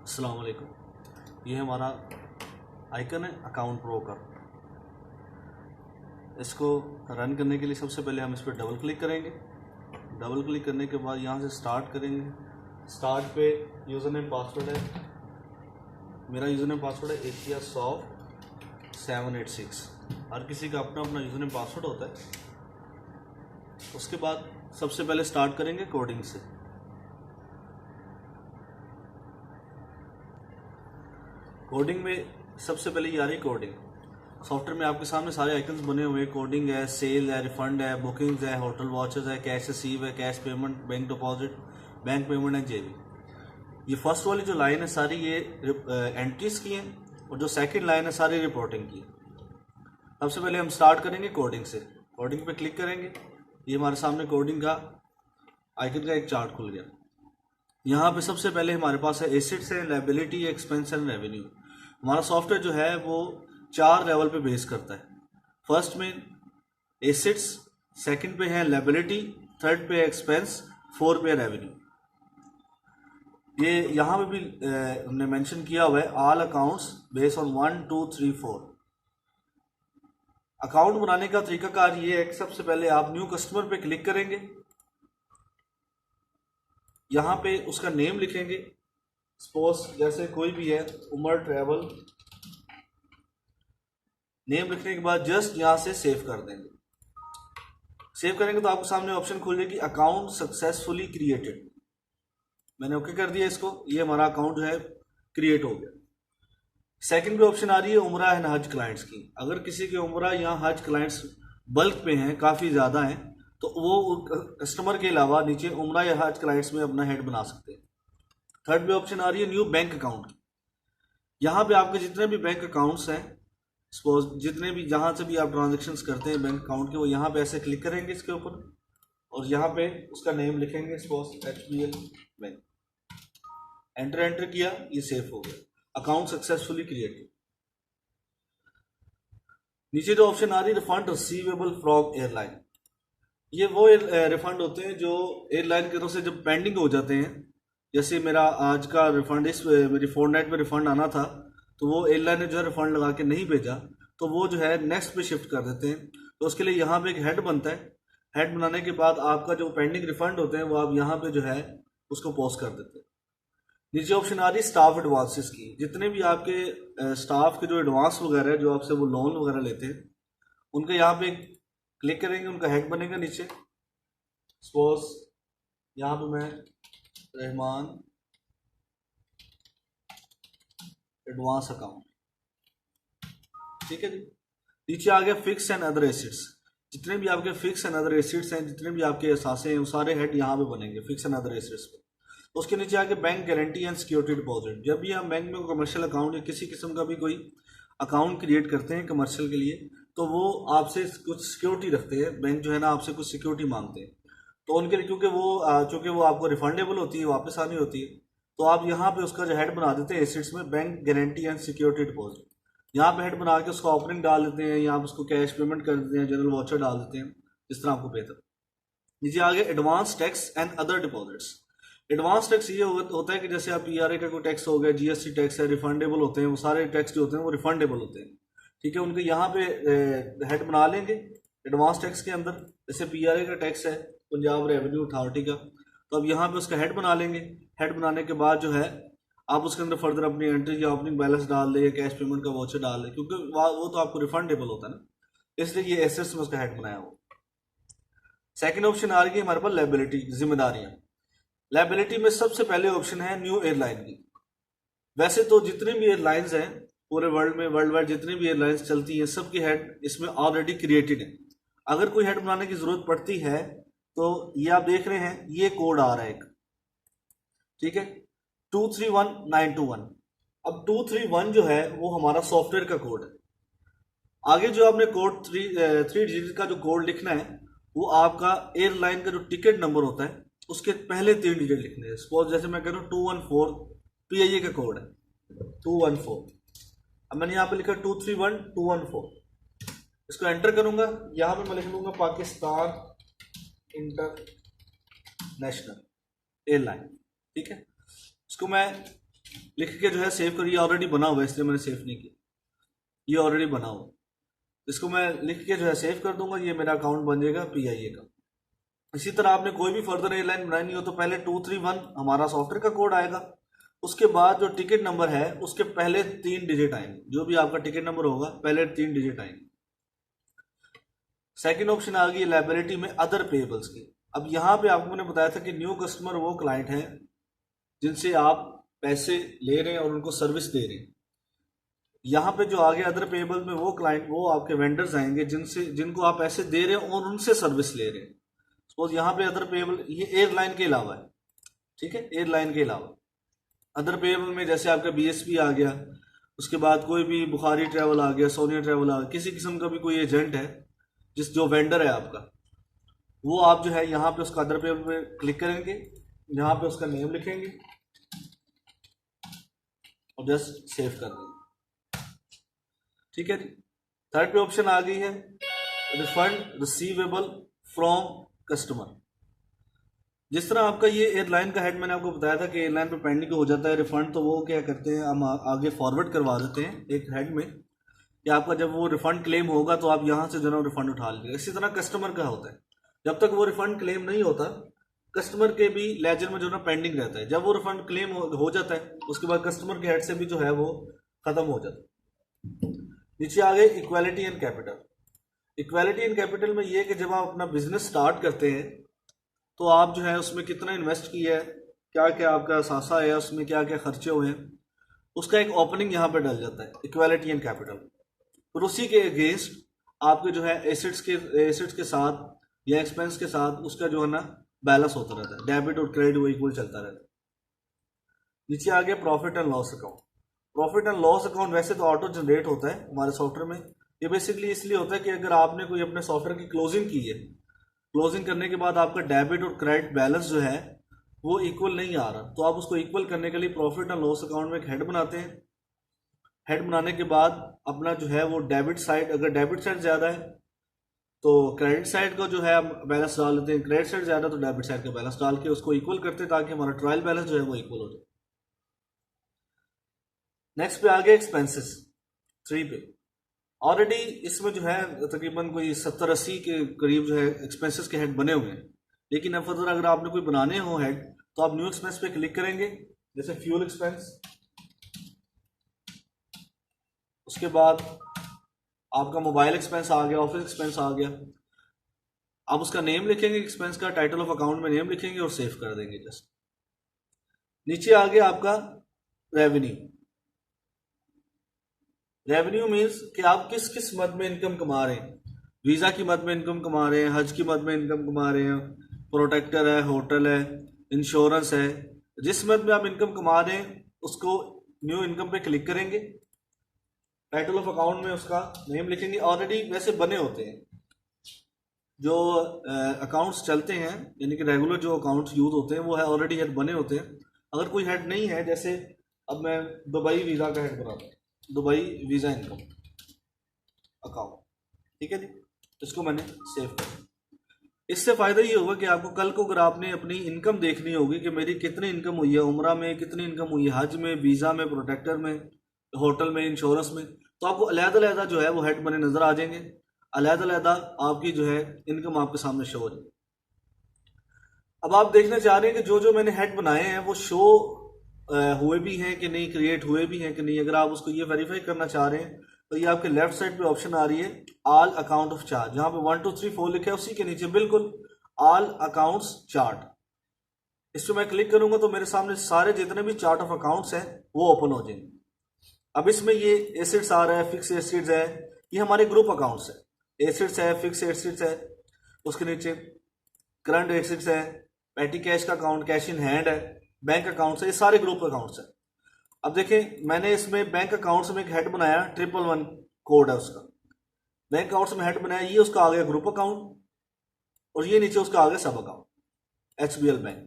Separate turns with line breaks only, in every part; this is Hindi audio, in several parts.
अस्सलाम वालेकुम। ये हमारा आइकन है अकाउंट प्रो का। इसको रन करने के लिए सबसे पहले हम इस पर डबल क्लिक करेंगे। डबल क्लिक करने के बाद यहाँ से स्टार्ट करेंगे। स्टार्ट पे यूज़र नेम पासवर्ड है, मेरा यूज़र नेम पासवर्ड है ATS786। हर किसी का अपना अपना यूज़र नेम पासवर्ड होता है। उसके बाद सबसे पहले स्टार्ट करेंगे कोडिंग से। कोडिंग में सबसे पहले ये आ रही कोडिंग। सॉफ्टवेयर में आपके सामने सारे आइकन्स बने हुए हैं। कोडिंग है, सेल है, रिफंड है, बुकिंग्स है, होटल वाचेस है, कैश रिसीव है, cash payment, bank deposit, bank payment है, जेबी। ये फर्स्ट वाली जो लाइन है सारी ये एंट्रीज की हैं और जो सेकंड लाइन है सारी रिपोर्टिंग की। सबसे पहले हम स्टार्ट करेंगे कोडिंग से। कोडिंग पे क्लिक करेंगे। ये हमारे सामने कोडिंग का आइकन का एक चार्ट खुल गया। यहाँ पे सबसे पहले हमारे पास है एसेट्स है, लायबिलिटी, एक्सपेंस एंड रेवेन्यू। हमारा सॉफ्टवेयर जो है वो 4 लेवल पे बेस करता है। फर्स्ट में एसेट्स, सेकंड पे है लायबिलिटी, थर्ड पे एक्सपेंस, फोर्थ पे रेवेन्यू। ये यहाँ पे भी हमने मेंशन किया हुआ है all accounts base on 1 2 3 4। Account बनाने का तरीकाकार ये है कि सबसे पहले आप न्यू कस्टमर पे क्लिक करेंगे। यहाँ पे उसका नेम लिखेंगे। सपोज जैसे कोई भी है उमर ट्रैवल। नेम लिखने के बाद जस्ट यहाँ से सेव कर देंगे। सेव करेंगे तो आपको सामने ऑप्शन खुल जाएगी अकाउंट सक्सेसफुली क्रिएटेड। मैंने ओके कर दिया इसको। ये हमारा अकाउंट जो है क्रिएट हो गया। सेकंड पे ऑप्शन आ रही है उमरा एंड हज क्लाइंट्स की। अगर किसी के उमरा या हज क्लाइंट्स बल्क पे हैं, काफ़ी ज़्यादा हैं, तो वो कस्टमर के अलावा नीचे उमरा या हज क्लाइंट्स में अपना हेड बना सकते हैं। थर्ड पे ऑप्शन आ रही है न्यू बैंक अकाउंट। यहाँ पे आपके जितने भी बैंक अकाउंट्स हैं, सपोज जितने भी जहाँ से भी आप ट्रांजेक्शन्स करते हैं बैंक अकाउंट के, वो यहाँ पे ऐसे क्लिक करेंगे इसके ऊपर और यहाँ पे उसका नेम लिखेंगे, सपोज HBL बैंक। एंटर किया, ये सेव हो गया। Account successfully created. नीचे जो ऑप्शन आ रही है रिफंड रिसीवेबल फ्रॉम एयरलाइन। ये वो रिफंड होते हैं जो एयरलाइन की तरफ से जब पेंडिंग हो जाते हैं। जैसे मेरा आज का रिफंड मेरी फोर्टनाइट में रिफंड आना था, तो वो एयरलाइन ने जो है रिफंड लगा के नहीं भेजा, तो वो जो है नेक्स्ट पे शिफ्ट कर देते हैं। तो उसके लिए यहाँ पे एक हेड बनता है। हेड बनाने के बाद आपका जो पेंडिंग रिफंड होते हैं वो आप यहाँ पे जो है उसको पोस्ट कर देते हैं। नीचे ऑप्शन आ रही है स्टाफ एडवांसेस की। जितने भी आपके स्टाफ के जो एडवांस वगैरह है, जो आपसे वो लोन वगैरह लेते हैं, उनके यहाँ पे क्लिक करेंगे, उनका हेड बनेगा नीचे। सपोज यहाँ पे मैं रहमान एडवांस अकाउंट, ठीक है जी। नीचे आ गया फिक्स एंड अदर एसेट्स। जितने भी आपके फिक्स एंड अदर एसेट्स हैं, जितने भी आपके असासे हैं, वो सारे हेड यहाँ पे बनेंगे फिक्स एंड अदर एसेट्स पे। उसके नीचे आके bank guarantee and security deposit. जब भी हम बैंक में कमर्शियल अकाउंट या किसी किस्म का भी कोई अकाउंट क्रिएट करते हैं कमर्शियल के लिए, तो वो आपसे कुछ सिक्योरिटी रखते हैं। बैंक जो है ना आपसे कुछ सिक्योरिटी मांगते हैं। तो उनके लिए चूँकि वो आपको रिफंडेबल होती है, वापस आनी होती है, तो आप यहाँ पे उसका जो हेड बना देते हैं एसेट्स में bank guarantee and security deposit. यहाँ पे हेड बना के उसका ओपनिंग डाल देते हैं, या आप उसको कैश पेमेंट कर देते हैं, जनरल वाउचर डाल देते हैं, जिस तरह आपको बेहतर। नीचे आगे advance tax and other deposits. Advance tax ये होता है कि जैसे आप PRA का कोई टैक्स हो गया, GST टैक्स है, रिफंडेबल होते हैं। वो सारे टैक्स जो होते हैं वो रिफंडेबल होते हैं, ठीक है। उनके यहाँ पे हेड बना लेंगे एडवांस टैक्स के अंदर। जैसे PRA का टैक्स है पंजाब रेवेन्यू अथॉरिटी का, तो अब यहाँ पे उसका हेड बना लेंगे। हेड बनाने के बाद जो है आप उसके अंदर फर्दर अपनी एंट्री या ओपनिंग बैलेंस डाल दें या कैश पेमेंट का वाउचर डाल दें, क्योंकि वो तो आपको रिफंडेबल होता है ना, इसलिए ये एसेट्स में उसका हेड बनाया हुआ। सेकेंड ऑप्शन आ रही है हमारे पास लायबिलिटी, जिम्मेदारियां। लायबिलिटी में सबसे पहले ऑप्शन है न्यू एयरलाइन की। वैसे तो जितने भी एयरलाइंस हैं पूरे वर्ल्ड वाइड जितनी भी एयरलाइंस चलती हैं, सबकी हेड इसमें ऑलरेडी क्रिएटेड है। अगर कोई हेड बनाने की जरूरत पड़ती है तो ये आप देख रहे हैं, ये कोड आ रहा है एक, ठीक है, 231921। अब 231 जो है वो हमारा सॉफ्टवेयर का कोड है। आगे जो आपने कोड 3 डिजिट का जो कोड लिखना है, वो आपका एयरलाइन का जो टिकट नंबर होता है उसके पहले 3 डिजिट लिखने हैं। सपोज जैसे मैं कह रहा हूँ 214 PIA का कोड है 214। अब मैंने यहाँ पे लिखा 231214। इसको एंटर करूंगा। यहाँ पे मैं लिख लूंगा पाकिस्तान इंटरनेशनल एयरलाइन, ठीक है। इसको मैं लिख के जो है सेव करिए, ऑलरेडी बना हुआ है इसलिए मैंने सेव नहीं किया, ये ऑलरेडी बना हुआ। इसको मैं लिख के जो है सेव कर दूंगा, ये मेरा अकाउंट बन जाएगा PIA का। इसी तरह आपने कोई भी फर्दर एयरलाइन बनानी हो तो पहले 231 हमारा सॉफ्टवेयर का कोड आएगा, उसके बाद जो टिकट नंबर है उसके पहले 3 डिजिट आएंगे, जो भी आपका टिकट नंबर होगा पहले 3 डिजिट आएंगे। सेकंड ऑप्शन आ गई लायबिलिटी में अदर पेएबल्स की। अब यहाँ पे आपको मैंने बताया था कि न्यू कस्टमर वो क्लाइंट है जिनसे आप पैसे ले रहे हैं और उनको सर्विस दे रहे हैं। यहाँ पे जो आगे अदर पेएबल में वो क्लाइंट, वो आपके वेंडर्स आएंगे जिनको आप पैसे दे रहे हैं और उनसे सर्विस ले रहे हैं। सपोज यहाँ पे अदर पेएबल ये एयरलाइन के अलावा है, ठीक है, एयरलाइन के अलावा अदर पेएबल में जैसे आपका BSP आ गया, उसके बाद कोई भी बुखारी ट्रैवल आ गया, सोनिया ट्रैवल आ गया, किसी किस्म का भी कोई एजेंट है जो वेंडर है आपका, वो आप जो है यहाँ पे उसका अदर पेएबल में क्लिक करेंगे, यहाँ पे उसका नेम लिखेंगे और जस्ट सेव कर देंगे, ठीक है जी। थर्ड पे ऑप्शन आ गई है रिफंड रिसीवेबल फ्रॉम कस्टमर। जिस तरह आपका ये एयरलाइन का हेड मैंने आपको बताया था कि एयरलाइन पे पेंडिंग हो जाता है रिफंड, तो वो क्या करते हैं हम आगे फॉरवर्ड करवा देते हैं एक हेड में कि आपका जब वो रिफंड क्लेम होगा तो आप यहाँ से जो है रिफंड उठा लीजिएगा। इसी तरह कस्टमर का होता है, जब तक वो रिफंड क्लेम नहीं होता कस्टमर के भी लेजर में जो ना पेंडिंग रहता है। जब वो रिफंड क्लेम हो जाता है उसके बाद कस्टमर के हेड से भी जो है वो खत्म हो जाता है। नीचे आ गए equality and capital. Equality and capital में ये कि जब आप अपना बिजनेस स्टार्ट करते हैं तो आप जो है उसमें कितना इन्वेस्ट किया है, क्या क्या आपका सासा है, उसमें क्या क्या खर्चे हुए हैं, उसका एक ओपनिंग यहाँ पे डल जाता है इक्वालिटी एंड कैपिटल। और उसी के अगेंस्ट आपके जो है एसेट्स के साथ या एक्सपेंस के साथ उसका जो है ना बैलेंस होता रहता है, डेबिट और क्रेडिट वो इक्वल चलता रहता है। नीचे आ गया profit and loss account. Profit and loss account वैसे तो ऑटो जनरेट होता है हमारे सॉफ्टवेयर में। ये बेसिकली इसलिए होता है कि अगर आपने कोई अपने सॉफ्टवेयर की क्लोजिंग की है, क्लोजिंग करने के बाद आपका डेबिट और क्रेडिट बैलेंस जो है वो इक्वल नहीं आ रहा, तो आप उसको इक्वल करने के लिए प्रॉफिट एंड लॉस अकाउंट में एक हेड बनाते हैं। हेड बनाने के बाद अपना जो है वो डेबिट साइड, अगर डेबिट साइड ज़्यादा है तो क्रेडिट साइड का जो है बैलेंस डाल लेते हैं, क्रेडिट साइड ज़्यादा तो डेबिट साइड का बैलेंस डाल के उसको इक्वल करते हैं ताकि हमारा ट्रायल बैलेंस जो है वो इक्वल हो जाए। नेक्स्ट पे आ गया एक्सपेंसेस 3 पे। ऑलरेडी इसमें जो है तकरीबन कोई 70-80 के करीब जो है एक्सपेंसेस के हेड बने हुए हैं, लेकिन अब फर्दर अगर आपने कोई बनाने हो हेड तो आप न्यू एक्सपेंस पे क्लिक करेंगे, जैसे फ्यूल एक्सपेंस, उसके बाद आपका मोबाइल एक्सपेंस आ गया, ऑफिस एक्सपेंस आ गया। आप उसका नेम लिखेंगे एक्सपेंस का, टाइटल ऑफ अकाउंट में नेम लिखेंगे और सेव कर देंगे जस्ट। नीचे आ गया आपका रेवेन्यू। रेवेन्यू मीन्स कि आप किस किस मद में इनकम कमा रहे हैं। वीज़ा की मद में इनकम कमा रहे हैं, हज की मद में इनकम कमा रहे हैं, प्रोटेक्टर है, होटल है, इंश्योरेंस है, जिस मद में आप इनकम कमा रहे हैं उसको न्यू इनकम पे क्लिक करेंगे, टाइटल ऑफ अकाउंट में उसका नेम लिखेंगे। ऑलरेडी वैसे बने होते हैं जो अकाउंट्स चलते हैं, यानी कि रेगुलर जो अकाउंट्स यूज होते हैं वो है ऑलरेडी हेड बने होते हैं। अगर कोई हेड नहीं है, जैसे अब मैं दुबई वीज़ा का हेड बनाता हूँ, दुबई वीज़ा इनकम अकाउंट, ठीक है जी, इसको मैंने सेव कर दिया। इससे फ़ायदा ये होगा कि आपको कल को अगर आपने अपनी इनकम देखनी होगी कि मेरी कितनी इनकम हुई है, उम्रा में कितनी इनकम हुई है, हज में, वीज़ा में, प्रोटेक्टर में, होटल में, इंश्योरेंस में, तो आपको अलग-अलग जो है वो हेड बने नज़र आ जाएंगे, अलग-अलग आपकी जो है इनकम आपके सामने शो हो जाएगी। अब आप देखना चाह रहे हैं कि जो जो मैंने हेड बनाए हैं वो शो हुए भी हैं कि नहीं, क्रिएट हुए भी हैं कि नहीं। अगर आप उसको ये वेरीफाई करना चाह रहे हैं तो ये आपके लेफ्ट साइड पे ऑप्शन आ रही है ऑल अकाउंट ऑफ चार्ट, जहां पे 1 2 3 4 लिखा है उसी के नीचे बिल्कुल ऑल अकाउंट्स चार्ट। इस पर मैं क्लिक करूंगा तो मेरे सामने सारे जितने भी चार्ट ऑफ अकाउंट्स हैं वो ओपन हो जाएंगे। अब इसमें ये एसेट्स आ रहा है, फिक्स एसेट्स है, ये हमारे ग्रुप अकाउंट्स है। एसेट्स है, फिक्स एसेट्स है, उसके नीचे करंट एसेट्स है, पेटी कैश का अकाउंट, कैश इन हैंड है, बैंक अकाउंट्स है, ये सारे ग्रुप अकाउंट्स है। अब देखें मैंने इसमें बैंक अकाउंट्स में एक हेड बनाया, 111 कोड है उसका, बैंक अकाउंट्स में हेड बनाया, ये उसका आ गया ग्रुप अकाउंट और ये नीचे उसका आ गया सब अकाउंट HBL बैंक,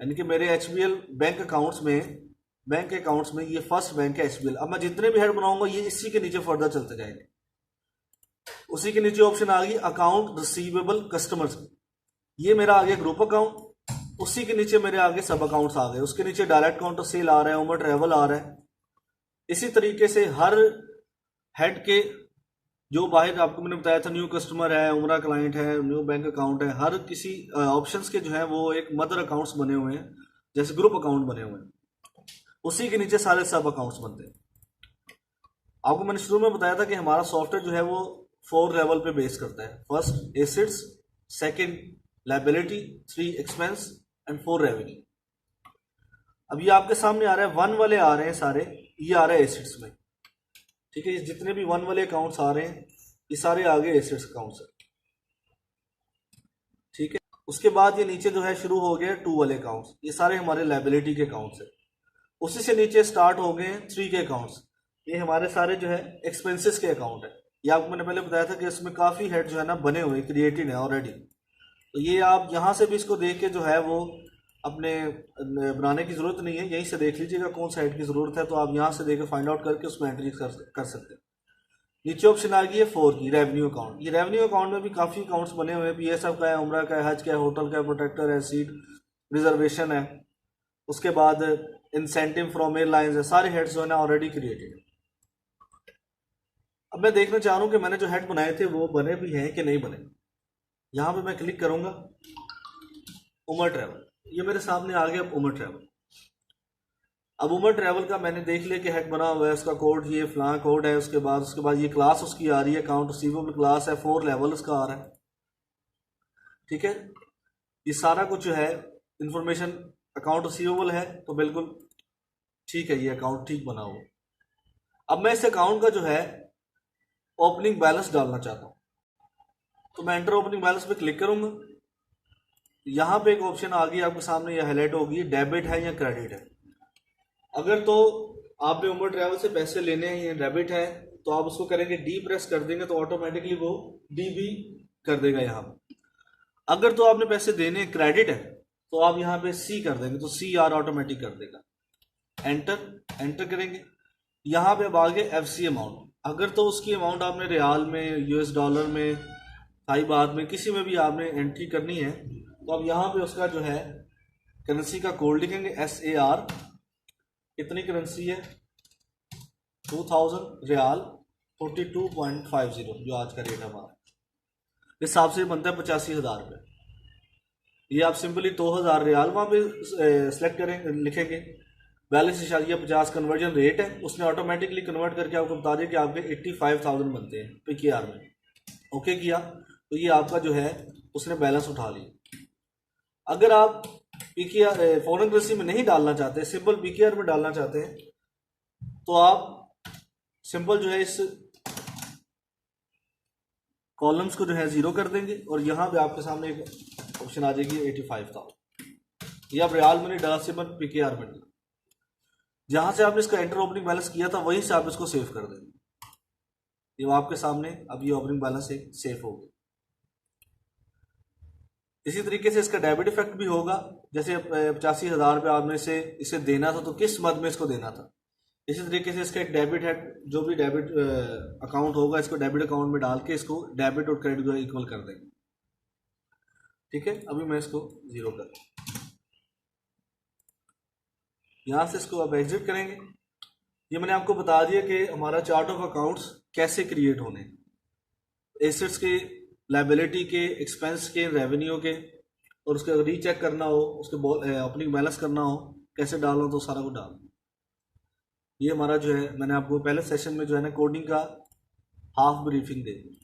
यानी कि मेरे HBL बैंक अकाउंट्स में ये फर्स्ट बैंक है HBL। अब मैं जितने भी हेड बनाऊंगा ये इसी के नीचे फर्दर चलते जाएंगे। उसी के नीचे ऑप्शन आ गई अकाउंट रिसीवेबल कस्टमर्स, ये मेरा आ गया ग्रुप अकाउंट। उसी के नीचे मेरे आगे सब अकाउंट्स आ गए, उसके नीचे डायरेक्ट काउंट ऑफ सेल आ रहा है, उमर ट्रैवल आ रहा है। इसी तरीके से हर हेड के जो बाहर आपको मैंने बताया था, न्यू कस्टमर है, उमरा क्लाइंट है, न्यू बैंक अकाउंट है, हर किसी ऑप्शंस के जो है वो एक मदर अकाउंट्स बने हुए हैं, जैसे ग्रुप अकाउंट बने हुए हैं, उसी के नीचे सारे सब अकाउंट्स बनते हैं। आपको मैंने शुरू में बताया था कि हमारा सॉफ्टवेयर जो है वो 4 लेवल पे बेस करता है। First assets, second liability, 3 expense and 4 revenue. अब ये आपके सामने आ रहा है, 1 वाले आ रहे हैं सारे, ये आ रहा है एसेट्स में, ठीक है। जितने भी 1 वाले अकाउंट्स आ रहे हैं ये सारे आगे एसेट्स अकाउंट्स है, ठीक है। उसके बाद ये नीचे जो है शुरू हो गए 2 वाले अकाउंट्स, ये सारे हमारे लायबिलिटी के अकाउंट्स है। उसी से नीचे स्टार्ट हो गए 3 के अकाउंट्स, ये हमारे सारे जो है एक्सपेंसेस के अकाउंट है। ये आपको मैंने पहले बताया था कि इसमें काफ़ी हेड जो है ना बने हुए, क्रिएटेड है ऑलरेडी। तो ये आप यहाँ से भी इसको देख के जो है वो अपने बनाने की ज़रूरत नहीं है, यहीं से देख लीजिएगा कौन सा हेड की ज़रूरत है, तो आप यहाँ से देख के फाइंड आउट करके उसमें एंट्री कर सकते हैं। नीचे ऑप्शन आ गई है 4 की, रेवेन्यू अकाउंट। ये रेवेन्यू अकाउंट में भी काफ़ी अकाउंट्स बने हुए हैं, PSF का है, उमरा का है, हज का है, होटल का है, प्रोटेक्टर है, सीट रिजर्वेशन है, उसके बाद इंसेंटिव फ्रॉम एयरलाइंस है, सारे हेड्स जो है ना ऑलरेडी क्रिएटेड है। अब मैं देखना चाह रहा हूँ कि मैंने जो हेड बनाए थे वो बने भी हैं कि नहीं बने। यहाँ पे मैं क्लिक करूँगा, उमर ट्रैवल, ये मेरे सामने आ गया उमर ट्रैवल। अब उमर ट्रैवल का मैंने देख लिया कि हेड बना हुआ है, उसका कोड ये फलां कोड है, उसके बाद ये क्लास उसकी आ रही है, अकाउंट रिसीवेबल क्लास है, 4 लेवल उसका आ रहा है, ठीक है। ये सारा कुछ जो है इंफॉर्मेशन अकाउंट रिसीवेबल है, तो बिल्कुल ठीक है, ये अकाउंट ठीक बना हुआ। अब मैं इस अकाउंट का जो है ओपनिंग बैलेंस डालना चाहता हूँ, तो मैं एंटर ओपनिंग बैलेंस पे क्लिक करूंगा। यहाँ पे एक ऑप्शन आ गई आपके सामने, ये हाईलाइट होगी, डेबिट है या क्रेडिट है। अगर तो आपने उमर ट्रैवल से पैसे लेने हैं या डेबिट है, तो आप उसको करेंगे डी प्रेस कर देंगे तो ऑटोमेटिकली वो डी भी कर देगा यहाँ पे। अगर तो आपने पैसे देने क्रेडिट है तो आप यहाँ पे सी कर देंगे तो CR ऑटोमेटिक कर देगा। एंटर करेंगे, यहाँ पे अब आगे FC अमाउंट। अगर तो उसकी अमाउंट आपने रियाल में, US डॉलर में, थाई बात में, किसी में भी आपने एंट्री करनी है, तो अब यहाँ पे उसका जो है करेंसी का कोड लिखेंगे SAR, कितनी करेंसी है 2000 रियाल 42.50, जो आज का रेट है हमारा, इस हिसाब से बनता है 85,000 रुपये। ये आप सिंपली 2000 रियाल वहाँ पे सेलेक्ट करेंगे, लिखेंगे, 42.50 कन्वर्जन रेट है, उसने ऑटोमेटिकली कन्वर्ट करके आपको बता दिया कि आपके 85,000 बनते हैं PKR में। ओके किया तो ये आपका जो है उसने बैलेंस उठा लिया। अगर आप PKR फॉरेन करेंसी में नहीं डालना चाहते, सिंपल PKR में डालना चाहते हैं, तो आप सिंपल जो है इस कॉलम्स को जो है 0 कर देंगे और यहाँ पे आपके सामने एक ऑप्शन आ जाएगी 85,000। ये आप रियाल में नहीं डाला, सिंपल PKR में डाला। जहां से आपने इसका एंटर ओपनिंग बैलेंस किया था वहीं से आप इसको सेव कर देंगे। ये आपके सामने अब ये ओपनिंग बैलेंस एक सेव हो गया। इसी तरीके से इसका डेबिट इफेक्ट भी होगा, जैसे 85,000 रुपये आपने इसे देना था तो किस मद में इसको देना था। इसी तरीके से इसका एक डेबिट है, जो भी डेबिट अकाउंट होगा इसको डेबिट अकाउंट में डाल के इसको डेबिट और क्रेडिट को इक्वल कर देंगे, ठीक है। अभी मैं इसको 0 कर, यहाँ से इसको अब एग्जिट करेंगे। ये मैंने आपको बता दिया कि हमारा चार्ट ऑफ अकाउंट्स कैसे क्रिएट होने, एसेट्स के, लायबिलिटी के, एक्सपेंस के, रेवेन्यू के, और उसके रीचेक करना हो, उसके ओपनिंग बैलेंस करना हो, कैसे डालना तो सारा कुछ डालना। ये हमारा जो है मैंने आपको पहले सेशन में जो है ना कोडिंग का हाफ ब्रीफिंग दे दी।